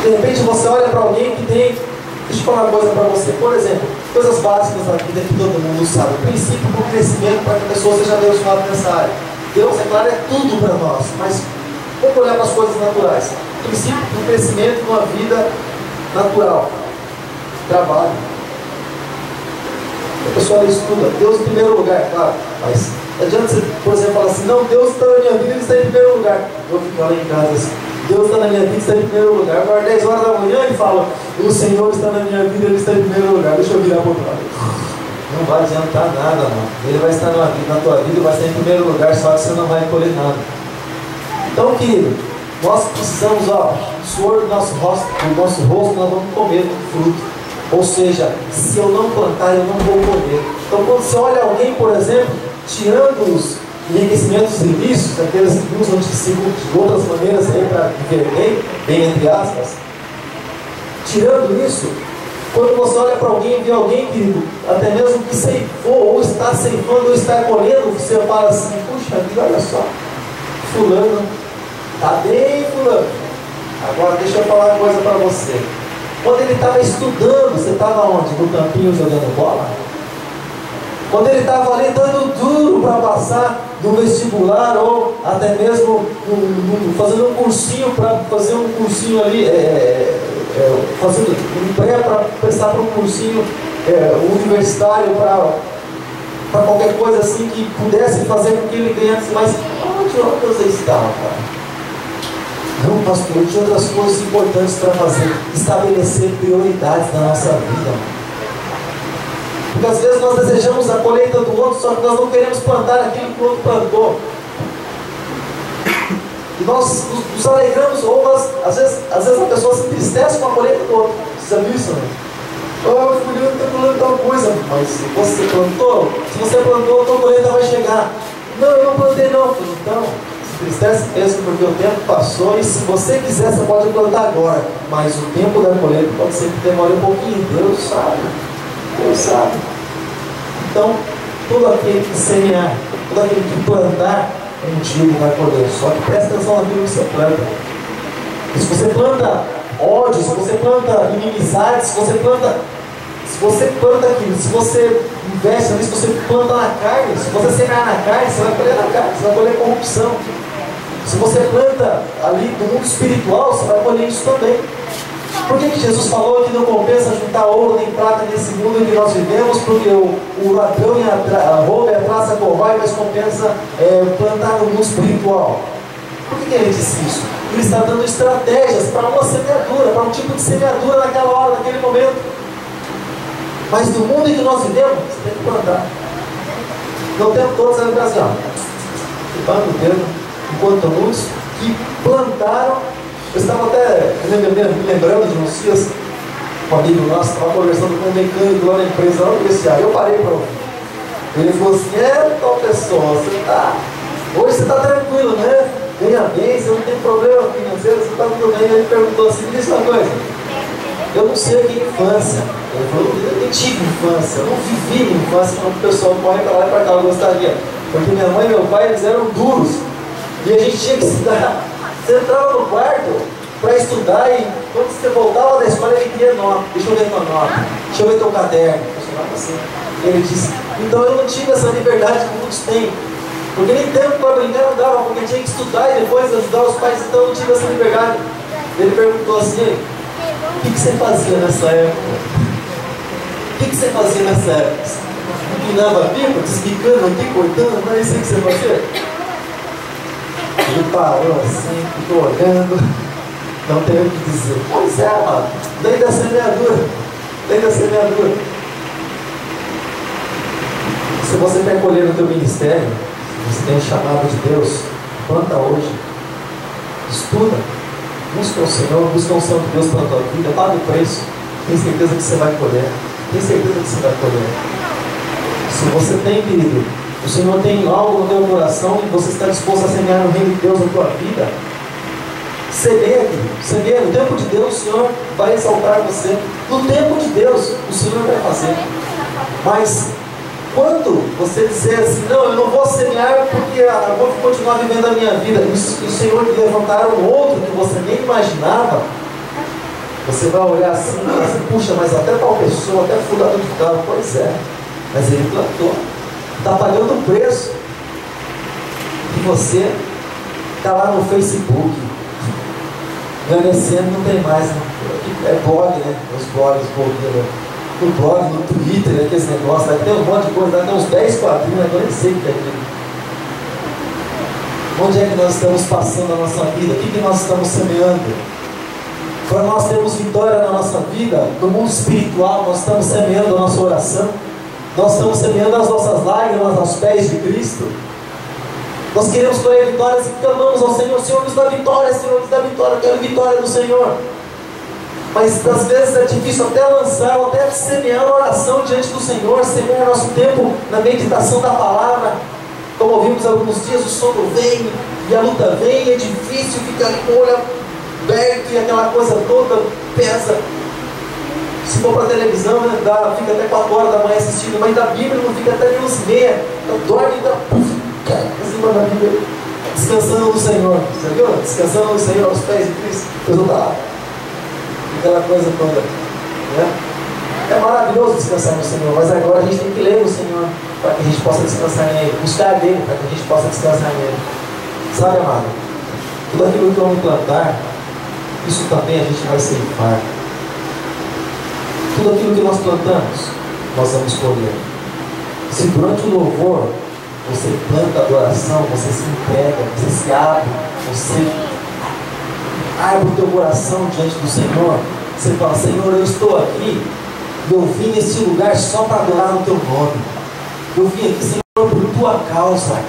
De repente você olha para alguém que tem, deixa eu falar uma coisa para você, por exemplo, coisas básicas da vida que todo mundo sabe, o princípio do crescimento para que a pessoa seja abençoada nessa área. Deus, é claro, é tudo para nós, mas vamos olhar para as coisas naturais. O princípio do crescimento numa vida natural. Trabalho. A pessoa estuda, Deus em primeiro lugar, claro, mas não adianta você, por exemplo, falar assim, não, Deus está na minha vida, Ele está em primeiro lugar. Eu vou ficar lá em casa assim, Deus está na minha vida, está em primeiro lugar. Agora 10 horas da manhã e fala, o Senhor está na minha vida, Ele está em primeiro lugar. Deixa eu virar para o outro lado. Não vai adiantar nada, mano. Ele vai estar na tua vida, vai estar em primeiro lugar, só que você não vai colher nada. Então, querido, nós precisamos, o suor do nosso rosto, nós vamos comer fruto. Ou seja, se eu não plantar, eu não vou colher. Então, quando você olha alguém, por exemplo, tirando os enriquecimentos ilícitos, aqueles que usam de outras maneiras para viver bem entre aspas, tirando isso, quando você olha para alguém e vê alguém, querido, até mesmo que ceifou, ou está ceifando, ou está colhendo, você fala assim, puxa vida, olha só, fulano, está bem fulano. Agora deixa eu falar uma coisa para você. Quando ele estava estudando, você estava onde? No campinho jogando bola? Quando ele estava ali dando duro para passar no vestibular, ou até mesmo fazendo um cursinho, para fazer um cursinho ali, fazendo um pré para prestar para um cursinho universitário, para qualquer coisa assim que pudesse fazer com que ele ganhasse mais. Onde você estava? Não, pastor, eu tinha outras coisas importantes para fazer. Estabelecer prioridades na nossa vida. Porque às vezes nós desejamos a colheita do outro, só que nós não queremos plantar aquilo que o outro plantou. E nós nos alegramos, ou às vezes a pessoa se entristece com a colheita do outro. Você sabe isso, né? Oh, o fulano está plantando tal coisa. Mas se você plantou, a tua colheita vai chegar. Não, eu não plantei não. Então, se entristece mesmo porque o tempo passou, e se você quiser, você pode plantar agora. Mas o tempo da colheita pode ser que demore um pouquinho. Deus sabe. Deus sabe. Então, todo aquele que semear, todo aquele que plantar, um dia ele vai colher. Só que presta atenção naquilo que você planta. E se você planta ódio, se você planta inimizade, se você planta aquilo, se você investe ali, se você planta na carne, se você semear na carne, você vai colher na carne, você vai colher corrupção. Se você planta ali no mundo espiritual, você vai colher isso também. Por que Jesus falou que não compensa juntar ouro nem prata nesse mundo em que nós vivemos? Porque o ladrão e a rouba e a traça corrói, mas compensa plantar no mundo espiritual. Por que ele disse isso? Ele está dando estratégias para uma semeadura, para um tipo de semeadura naquela hora, naquele momento. Mas no mundo em que nós vivemos, você tem que plantar. Não temos todos ali no Brasil, limpando o dedo, enquanto muitos que plantaram. Eu estava até me lembrando de uns dias, um amigo nosso estava conversando com um mecânico lá na empresa, lá no vestiário. Eu parei para ouvir. Ele falou assim: tal pessoa, hoje você está tranquilo, né? Ganha bem, você não tem problema financeiro, você está tudo bem. Ele perguntou assim: me diz uma coisa, eu não sei o que é infância. Ele falou: eu nem tive infância, eu não vivi minha infância, como o pessoal corre para lá e para cá, eu gostaria. Porque minha mãe e meu pai, eles eram duros, e a gente tinha que estudar. Você entrava no quarto para estudar, e quando você voltava da escola, ele queria nota. Deixa eu ver tua nota, deixa eu ver teu caderno. Assim. Ele disse: então eu não tive essa liberdade que muitos têm, porque nem tempo para brincar não dava, porque tinha que estudar e depois ajudar os pais, então eu não tive essa liberdade. Ele perguntou assim: o que você fazia nessa época? O que você fazia nessa época? Empinava a pipa, despicando aqui, cortando, não é isso que você fazia? Ele parou assim, ficou olhando. Não tenho o que dizer. Pois é, amado. Lei da semeadura. Lei da semeadura. Se você quer colher no teu ministério, se você tem um chamado de Deus, planta hoje. Estuda. Busca o Senhor, busca o Santo Deus para a tua vida. Paga o preço. Tem certeza que você vai colher. Tem certeza que você vai colher. Se você tem, querido, o Senhor tem algo no teu coração e você está disposto a semear no reino de Deus na tua vida, semeia, semeia. No tempo de Deus, o Senhor vai exaltar você. No tempo de Deus, o Senhor vai fazer. Mas quando você dizer assim, não, eu não vou semear porque eu vou continuar vivendo a minha vida, e o Senhor te levantar um outro que você nem imaginava, você vai olhar assim e falar assim, puxa, mas até tal pessoa, até fulano de tal, pois é, mas ele plantou, está pagando o preço. E você está lá no Facebook, agradecendo, não tem mais, né? É blog, né? Os blogs, no blog, no Twitter, aqueles negócios, tem um monte de coisa, tem uns 10 quadrinhos, eu nem sei o que é aquilo. Onde é que nós estamos passando a nossa vida? O que nós estamos semeando? Para nós termos vitória na nossa vida, no mundo espiritual, nós estamos semeando a nossa oração, nós estamos semeando as nossas lágrimas aos pés de Cristo. Nós queremos colher vitórias e clamamos ao Senhor, Senhor nos dá vitória, Senhor nos dá vitória, eu quero vitória do Senhor. Mas às vezes é difícil até lançar, ou até semear uma oração diante do Senhor, semear nosso tempo na meditação da palavra. Como ouvimos alguns dias, o sono vem e a luta vem, é difícil, fica ali com o olho aberto e aquela coisa toda pesa. Se for para a televisão, né, fica até 4 horas da manhã assistindo, mas da Bíblia não fica até 11h30, dorme e cai em cima da Bíblia, descansando no Senhor. Você viu? Descansando no Senhor aos pés de Cristo. Deus está lá. Aquela coisa toda, né? É maravilhoso descansar no Senhor, mas agora a gente tem que ler o Senhor para que a gente possa descansar nele, buscar dele para que a gente possa descansar nele. Sabe, amado? Tudo aquilo que eu me plantar, isso também a gente vai ceifar. Tudo aquilo que nós plantamos, nós vamos colher. Se durante o louvor você planta adoração, você se entrega, você se abre, você abre o teu coração diante do Senhor, você fala, Senhor, eu estou aqui e eu vim nesse lugar só para adorar o teu nome. Eu vim aqui, Senhor, por tua causa.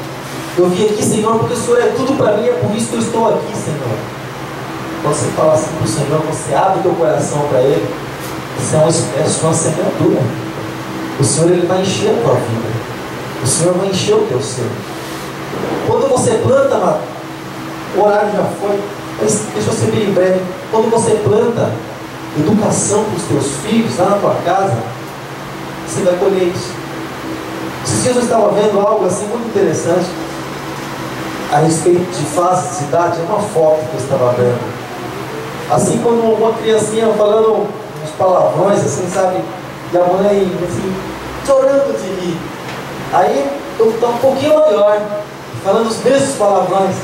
Eu vim aqui, Senhor, porque o Senhor é tudo para mim, é por isso que eu estou aqui, Senhor. Quando você fala assim para o Senhor, você abre o teu coração para Ele, isso é a sua semeadura. O Senhor, Ele vai encher a tua vida. O Senhor vai encher o teu ser. Quando você planta, o horário já foi, mas deixa eu ser bem breve. Quando você planta educação para os teus filhos lá na tua casa, você vai colher isso. Esses dias eu estava vendo algo assim muito interessante a respeito de fase de cidade. É uma foto que eu estava vendo. Assim, quando uma criancinha falando uns palavrões, assim, sabe? E a mãe, assim, chorando de rir. Aí eu estava um pouquinho maior, falando os mesmos palavrões.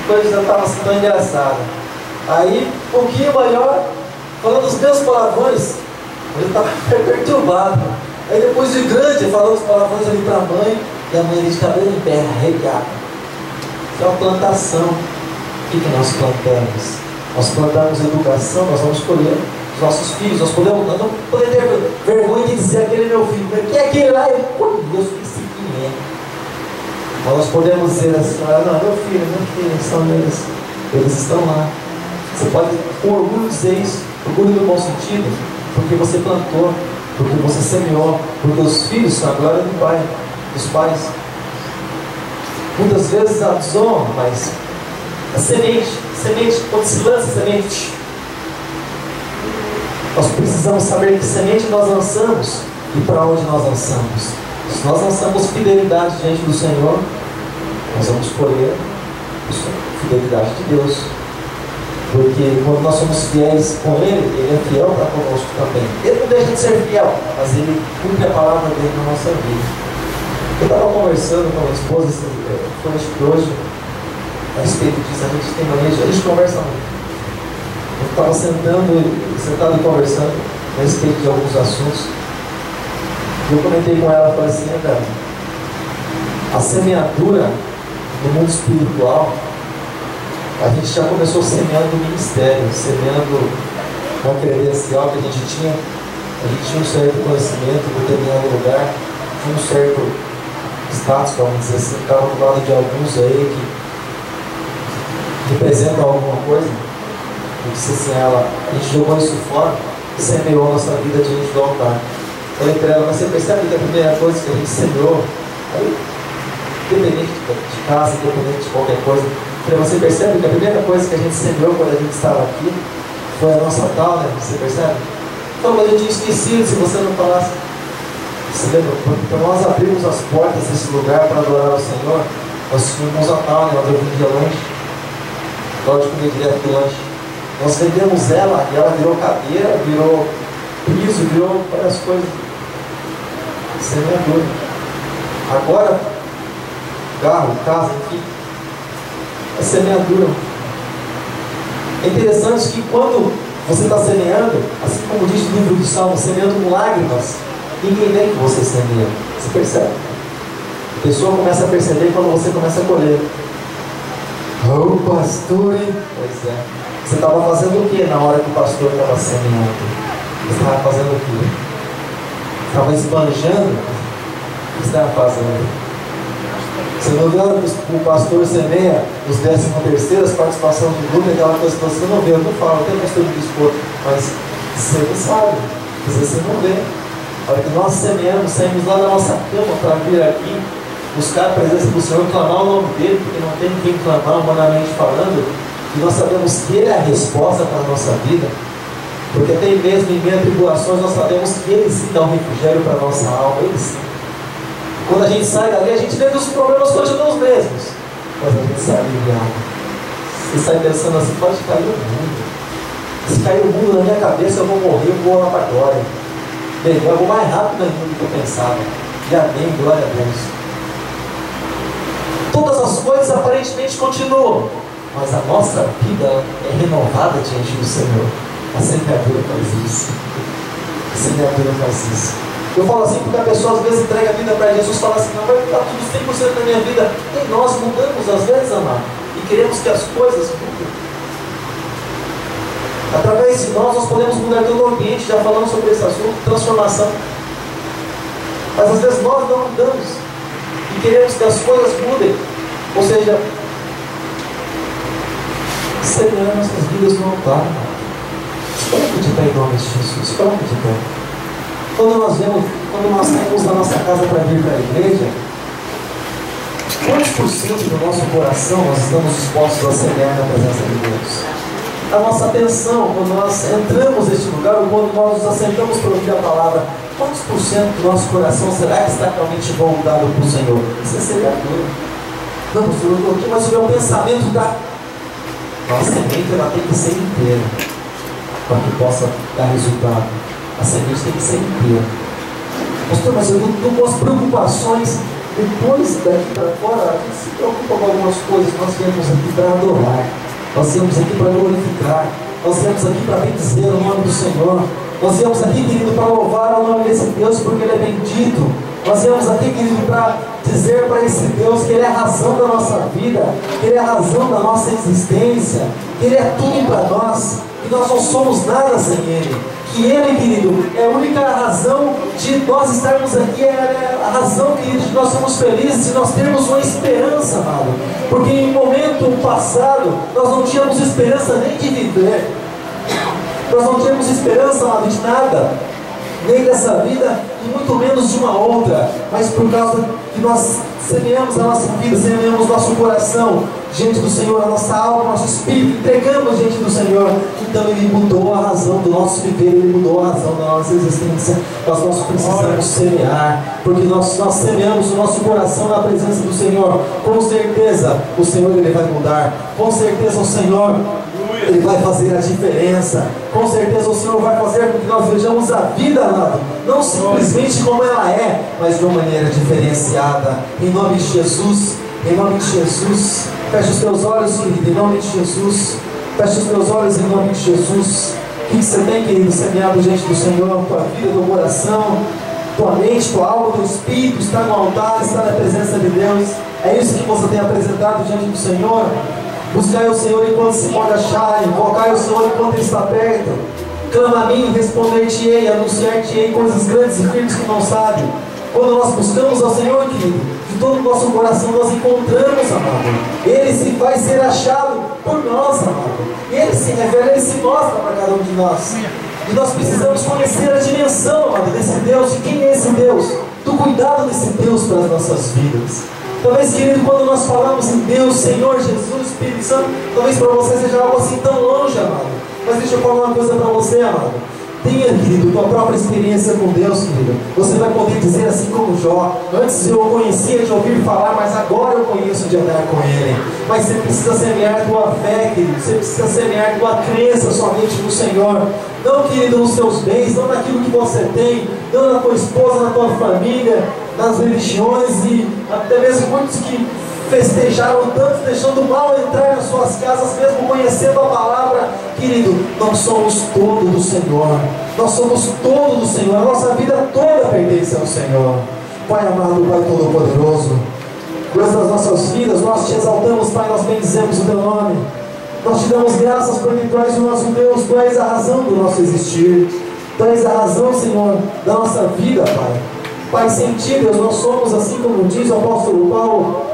A coisa já estava assim tão engraçada. Aí, um pouquinho maior, falando os mesmos palavrões, eu estava perturbado. Aí depois de grande, falando os palavrões ali para a mãe, e a mãe ali de cabelo em pé, arrepiada. Isso é uma plantação. O que nós plantamos? Nós plantamos educação, nós vamos colher os nossos filhos. Nós não podemos ter vergonha de dizer aquele é meu filho. Quem é aquele lá? Eu esqueci quem é. Mas nós podemos dizer assim, não, meu filho, são eles. Eles estão lá. Você pode com orgulho dizer isso, orgulho no bom sentido, porque você plantou, porque você semeou, porque os filhos são a glória do Pai, dos pais. Muitas vezes a desonra, mas a semente, quando se lança a semente, nós precisamos saber que semente nós lançamos e para onde nós lançamos. Se nós lançamos fidelidade diante do Senhor, nós vamos colher a fidelidade de Deus. Porque quando nós somos fiéis com Ele, Ele é fiel para conosco também. Ele não deixa de ser fiel, mas Ele cumpre a palavra dele na nossa vida. Eu estava conversando com a minha esposa, foi acho que hoje, a respeito disso, a gente tem manejo, a gente conversa muito. Eu estava sentado e conversando a respeito de alguns assuntos. Eu comentei com ela, falei assim, cara, a semeadura no mundo espiritual, A gente já começou semeando o ministério, semeando uma credencial que a gente tinha. A gente tinha um certo conhecimento em determinado lugar, tinha um certo status, vamos dizer assim, estava do lado de alguns aí que representam alguma coisa. Eu disse assim, a gente jogou isso fora e semeou a nossa vida diante do altar. Falei para ela, mas você percebe que a primeira coisa que a gente semeou, aí, independente de casa, independente de qualquer coisa, falei, você percebe que a primeira coisa que a gente semeou quando a gente estava aqui foi a nossa tal, né? Você percebe? Então, mas eu tinha esquecido, se você não falasse. Você lembra? Quando nós abrimos as portas desse lugar para adorar o Senhor, nós tínhamos a tal, né? Nós vendia lanche, pode comer direto do lanche. Nós vendemos ela e ela virou cadeira, virou piso, virou várias coisas. Semeador. Agora, carro, casa, enfim, é semeadura. É interessante que quando você está semeando, assim como diz o livro de Salmos, semeando com lágrimas, ninguém vê que você semeia. Você percebe? A pessoa começa a perceber quando você começa a colher. Oh, pastor! Pois é. Você estava fazendo o que na hora que o pastor estava semeando? Você estava fazendo o quê? Estava esbanjando? O que você estava fazendo? Você não vê o pastor semeia os 13ª participação de grupo, aquela coisa que você não vê. Eu não falo, até o pastor me dispor, mas você não sabe, às vezes você não vê. A hora que nós semeamos, saímos lá da nossa cama para vir aqui, buscar a presença do Senhor, clamar o nome dele, porque não tem quem clamar humanamente falando, e nós sabemos que ele é a resposta para a nossa vida, porque até mesmo em meio a tribulações nós sabemos que ele sim dá um refrigério para a nossa alma, ele sim. Quando a gente sai dali, a gente vê que os problemas continuam os mesmos, mas a gente sai aliviado. Você sai pensando assim, pode cair o mundo. Se cair o mundo na minha cabeça, eu vou morrer, eu vou lá para a glória. Bem, eu vou mais rápido do que eu pensava. E amém, glória a Deus. Todas as coisas aparentemente continuam, mas a nossa vida é renovada diante do Senhor. A semeadura faz isso. A semeadura faz isso. Eu falo assim porque a pessoa às vezes entrega a vida para Jesus e fala assim, não vai ficar tudo 100% na minha vida. E nós mudamos às vezes, amado, e queremos que as coisas mudem. Através de nós podemos mudar todo o ambiente, já falamos sobre esse assunto, transformação. Mas às vezes nós não mudamos e queremos que as coisas mudem. Ou seja, semear nossas vidas no altar, amado. Coloque de pé em nome de Jesus, coloque de pé. Quando nós saímos da nossa casa para vir para a igreja, quantos por cento do nosso coração nós estamos dispostos a semear na presença de Deus? A nossa atenção, quando nós entramos neste lugar, ou quando nós nos assentamos para ouvir a palavra, quantos por cento do nosso coração será que está realmente voltado para o Senhor? Isso é semeadura. Não, pastor, eu estou aqui, mas o meu pensamento está... Nossa semente ela tem que ser inteira para que possa dar resultado. A semente tem que ser inteira. Pastor, mas eu estou com as preocupações. Depois daqui para fora, a gente se preocupa com algumas coisas. Nós viemos aqui para adorar. Nós viemos aqui para glorificar. Nós viemos aqui para bendizer o nome do Senhor. Nós viemos aqui, querido, para louvar o nome desse Deus, porque Ele é bendito. Nós viemos aqui, querido, para dizer para esse Deus que Ele é a razão da nossa vida, que Ele é a razão da nossa existência, que Ele é tudo para nós, que nós não somos nada sem Ele. Que Ele, querido, é a única razão de nós estarmos aqui, é a razão, querido, de nós sermos felizes, de nós termos uma esperança, amado. Porque em momento passado, nós não tínhamos esperança nem de viver. Nós não tínhamos esperança, amado, de nada. Nem dessa vida, e muito menos de uma outra. Mas por causa que nós semeamos a nossa vida, semeamos nosso coração diante do Senhor, a nossa alma, nosso espírito, entregamos diante do Senhor. Então Ele mudou a razão do nosso viver, Ele mudou a razão da nossa existência. Nós precisamos semear, porque nós semeamos o nosso coração na presença do Senhor. Com certeza o Senhor Ele vai mudar, com certeza o Senhor Ele vai fazer a diferença. Com certeza o Senhor vai fazer com que nós vejamos a vida, amado, não simplesmente como ela é, mas de uma maneira diferenciada. Em nome de Jesus, em nome de Jesus. Feche os teus olhos, querido, em nome de Jesus. Feche os teus olhos em nome de Jesus. O que você tem, querido, semeado diante do Senhor? Tua vida, teu coração, tua mente, tua alma, teu espírito está no altar, está na presença de Deus. É isso que você tem apresentado diante do Senhor. Buscai o Senhor enquanto se pode achar, invocai o Senhor enquanto Ele está perto. Clama a mim, responder-te-ei, anunciar-te-ei coisas grandes e firmes que não sabe. Quando nós buscamos ao Senhor, querido, de todo o nosso coração nós encontramos, amado. Ele se vai ser achado por nós, amado. Ele se revela, Ele se mostra para cada um de nós. E nós precisamos conhecer a dimensão, amado, desse Deus. De quem é esse Deus? Do cuidado desse Deus para as nossas vidas. Talvez, querido, quando nós falamos em Deus, Senhor, Jesus, Espírito Santo, talvez para você seja algo assim tão longe, amado. Mas deixa eu falar uma coisa para você, amado. Tenha, querido, tua própria experiência com Deus, querido. Você vai poder dizer assim como Jó: antes eu o conhecia de ouvir falar, mas agora eu conheço de andar com Ele. Mas você precisa semear tua fé, querido. Você precisa semear tua crença somente no Senhor. Não, querido, nos seus bens, não naquilo que você tem, não na tua esposa, na tua família, nas religiões, e até mesmo muitos que festejaram tanto, deixando o mal entrar nas suas casas, mesmo conhecendo a palavra. Querido, nós somos todo do Senhor. Nós somos todo do Senhor. A nossa vida toda pertence ao Senhor. Pai amado, Pai todo-poderoso, Deus das nossas vidas, nós te exaltamos, Pai, nós bendizemos o teu nome. Nós te damos graças porque tu és o nosso Deus, tu és a razão do nosso existir. Tu és a razão, Senhor, da nossa vida, Pai. Pai, sem ti, Deus, nós somos, assim como diz o apóstolo Paulo,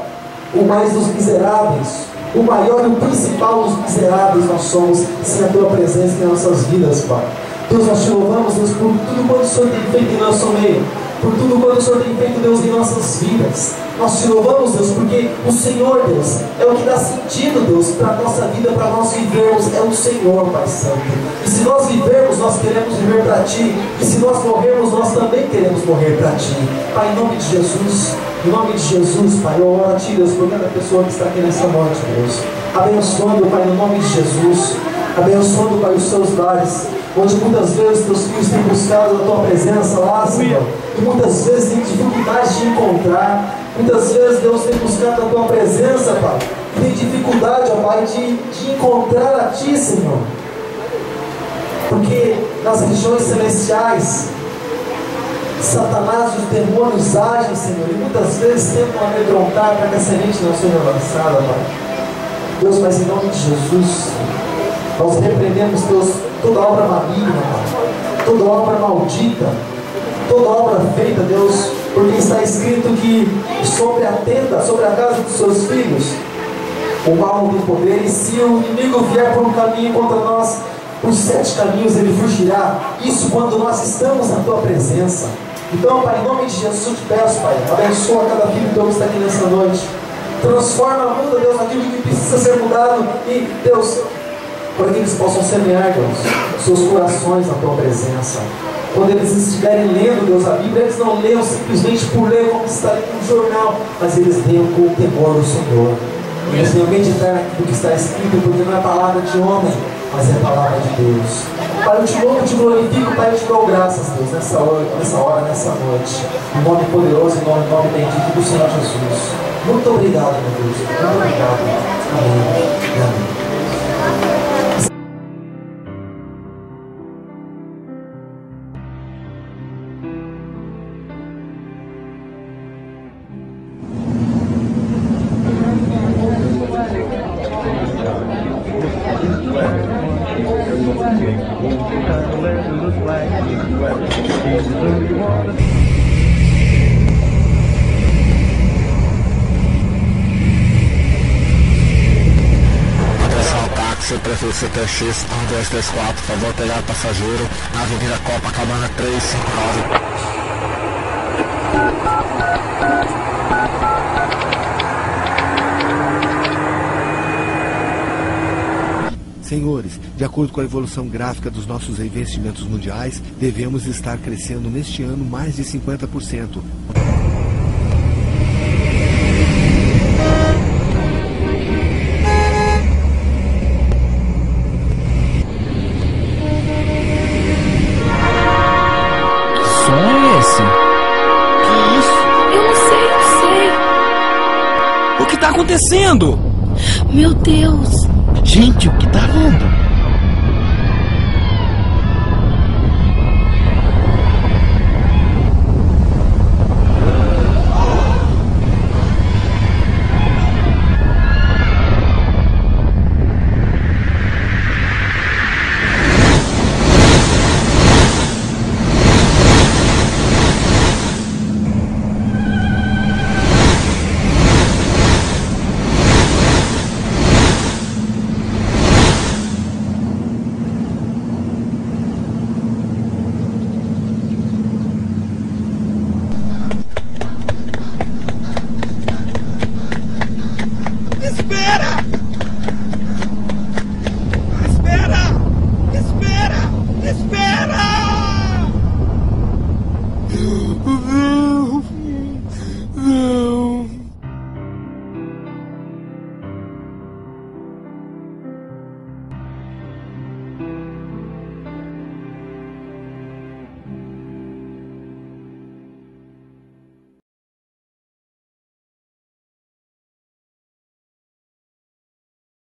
o mais dos miseráveis, o maior e o principal dos miseráveis nós somos, sem a tua presença em nossas vidas, Pai. Deus, nós te louvamos, Deus, por tudo quanto o Senhor tem feito em nosso meio, por tudo quanto o Senhor tem feito, Deus, em nossas vidas. Nós te louvamos, Deus, porque o Senhor, Deus, é o que dá sentido, Deus, para a nossa vida, para nós vivermos, é o Senhor, Pai Santo. E se nós vivermos, nós queremos viver para Ti, e se nós morrermos, nós também queremos morrer para Ti. Pai, em nome de Jesus, em nome de Jesus, Pai, eu oro a Ti, Deus, por cada pessoa que está aqui nessa noite, Deus. Abençoando, Pai, no nome de Jesus. Abençoando, Pai, os seus lares, onde muitas vezes teus filhos têm buscado a Tua presença lá, Senhor, e muitas vezes têm dificuldade de encontrar. Muitas vezes, Deus, tem buscado a Tua presença, Pai, e tem dificuldade, ó Pai, de encontrar a Ti, Senhor. Porque nas regiões celestiais, Satanás e os demônios agem, Senhor, e muitas vezes tentam amedrontar para que a semente não seja lançada, Pai. Deus, mas em nome de Jesus, nós repreendemos, Deus, toda obra maligna, Pai, toda obra maldita, toda obra feita, Deus, porque está escrito que sobre a tenda, sobre a casa dos seus filhos, o mal não tem poder, e se o inimigo vier por um caminho contra nós, por 7 caminhos ele fugirá. Isso quando nós estamos na Tua presença. Então, Pai, em nome de Jesus eu te peço, Pai, abençoa cada filho teu que está aqui nessa noite. Transforma, muda, Deus, aquilo que precisa ser mudado. E, Deus, para que eles possam semear, Deus, seus corações na Tua presença. Quando eles estiverem lendo, Deus, a Bíblia, eles não leiam simplesmente por ler como se está lendo um jornal, mas eles leiam com o temor do Senhor. Eles venham meditar naquilo que está escrito, porque não é palavra de homem, mas é a palavra de Deus. Pai, eu te louvo, eu te glorifico, Pai, eu te dou graças, Deus, nessa hora, nessa noite. Em nome poderoso, em nome bendito do Senhor Jesus. Muito obrigado, meu Deus. Muito obrigado. Amém. Amém. Prefeito CTX 1234, favor pegar passageiro na Avenida Copacabana 359. Senhores, de acordo com a evolução gráfica dos nossos investimentos mundiais, devemos estar crescendo neste ano mais de 50%. Acontecendo? Meu Deus! Gente, o que tá vendo? Amém.